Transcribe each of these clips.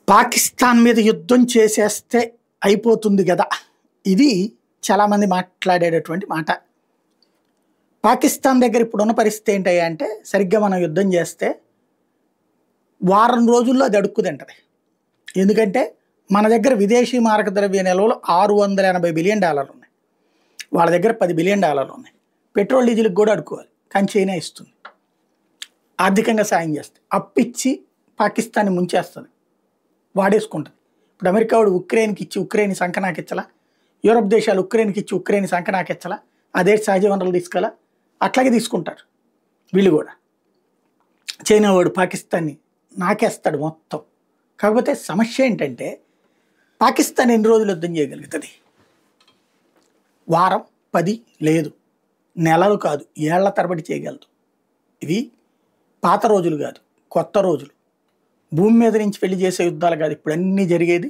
పాకిస్తాన్ మీద యుద్ధం చేసేస్తే అయిపోతుంది కదా. ఇది చాలామంది మాట్లాడేటటువంటి మాట. పాకిస్తాన్ దగ్గర ఇప్పుడున్న పరిస్థితి ఏంటయ్యా అంటే, సరిగ్గా మనం యుద్ధం చేస్తే వారం రోజుల్లో అది అడుక్కు తింటది. ఎందుకంటే మన దగ్గర విదేశీ మారక ద్రవ్య నిల్వలు $680 బిలియన్ ఉన్నాయి. వాళ్ళ దగ్గర $10 బిలియన్ ఉన్నాయి. పెట్రోల్ డీజిల్కి కూడా అడుక్కోవాలి, కానీ చైనా ఇస్తుంది, ఆర్థికంగా సాయం చేస్తుంది. అప్పిచ్చి పాకిస్తాన్ని ముంచేస్తుంది, వాడేసుకుంటుంది. ఇప్పుడు అమెరికా వాడు ఉక్రెయిన్కి ఇచ్చి ఉక్రెయిన్ సంకనాకిచ్చలా, యూరప్ దేశాలు ఉక్రెయిన్కి ఇచ్చి ఉక్రెయిన్ సంకనాకిచ్చలా, అదే సహజ వనరులు తీసుకోవాలా, అట్లాగే తీసుకుంటారు వీళ్ళు కూడా. చైనా వాడు పాకిస్తాన్ని నాకేస్తాడు మొత్తం. కాకపోతే సమస్య ఏంటంటే, పాకిస్తాన్ ఎన్ని రోజులు యుద్ధం చేయగలుగుతుంది? వారం 10 లేదు, నెలలు కాదు, ఏళ్ల తరబడి చేయగలదు. ఇవి పాత రోజులు కాదు, కొత్త రోజులు. భూమి మీద నుంచి వెళ్ళి చేసే యుద్ధాలు కాదు ఇప్పుడు అన్నీ జరిగేది.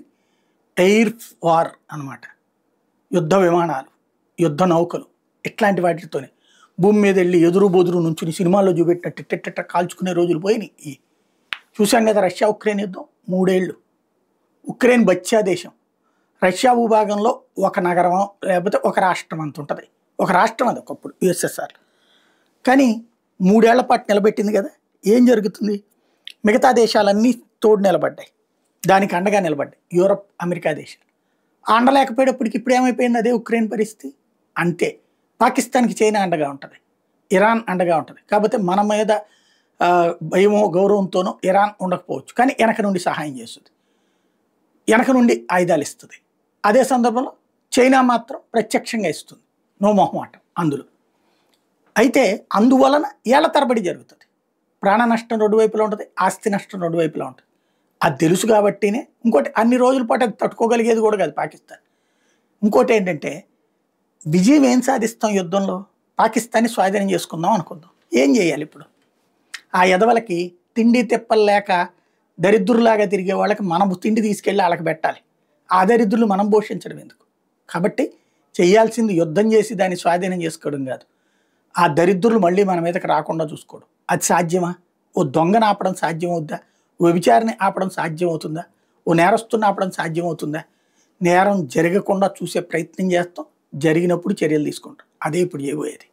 ఎయిర్ వార్ అన్నమాట. యుద్ధ విమానాలు, యుద్ధ నౌకలు, ఇట్లాంటి వాటితోనే భూమి మీద వెళ్ళి ఎదురు బొదురు నుంచుని సినిమాల్లో చూపెట్టినట్టు ఇట్ట కాల్చుకునే రోజులు పోయినాయి. చూసాం కదా రష్యా ఉక్రెయిన్ యుద్ధం, 3 ఏళ్ళు. ఉక్రెయిన్ బచ్చా దేశం. రష్యా భూభాగంలో ఒక నగరం లేకపోతే ఒక రాష్ట్రం అంత ఉంటుంది. ఒక రాష్ట్రం అది ఒకప్పుడు యుఎస్ఎస్ఆర్. కానీ 3 ఏళ్ల పాటు నిలబెట్టింది కదా. ఏం జరుగుతుంది? మిగతా దేశాలన్నీ తోడు నిలబడ్డాయి, దానికి అండగా నిలబడ్డాయి యూరప్, అమెరికా దేశాలు. అండలేకపోయేటప్పటికి ఇప్పుడు ఏమైపోయింది? అదే ఉక్రెయిన్ పరిస్థితి. అంతే. పాకిస్తాన్కి చైనా అండగా ఉంటుంది, ఇరాన్ అండగా ఉంటుంది. కాకపోతే మన మీద భయమో గౌరవంతోనో ఇరాన్ ఉండకపోవచ్చు, కానీ వెనక నుండి సహాయం చేస్తుంది, వెనక నుండి ఆయుధాలు ఇస్తుంది. అదే సందర్భంలో చైనా మాత్రం ప్రత్యక్షంగా ఇస్తుంది, నో మొహమాటం అందులో. అయితే అందువలన ఏళ్ల తరబడి జరుగుతుంది. ప్రాణ నష్టం 2 వైపులా ఉంటుంది, ఆస్తి నష్టం 2 వైపులా ఉంటుంది. అది తెలుసు కాబట్టినే. ఇంకోటి, అన్ని రోజుల పాటు అది తట్టుకోగలిగేది కూడా కాదు పాకిస్తాన్. ఇంకోటి ఏంటంటే, విజయం ఏం సాధిస్తాం యుద్ధంలో? పాకిస్తాన్ని స్వాధీనం చేసుకుందాం అనుకుందాం. ఏం చేయాలి ఇప్పుడు? ఆ ఎదవలకి తిండి తిప్పలు లేక దరిద్రులాగా తిరిగే వాళ్ళకి మనం తిండి తీసుకెళ్ళి వాళ్ళకి పెట్టాలి. ఆ దరిద్రులు మనం పోషించడం ఎందుకు? కాబట్టి చేయాల్సింది యుద్ధం చేసి దాన్ని స్వాధీనం చేసుకోవడం కాదు, ఆ దరిద్రులు మళ్ళీ మన మీదకి రాకుండా చూసుకోవడం. అది సాధ్యమా? ఓ దొంగను ఆపడం సాధ్యమవుద్దా? ఓ వ్యభిచారిని ఆపడం సాధ్యమవుతుందా? ఓ నేరస్తుని ఆపడం సాధ్యమవుతుందా? నేరం జరగకుండా చూసే ప్రయత్నం చేస్తాం, జరిగినప్పుడు చర్యలు తీసుకుంటాం. అదే ఇప్పుడు చేయబోయేది.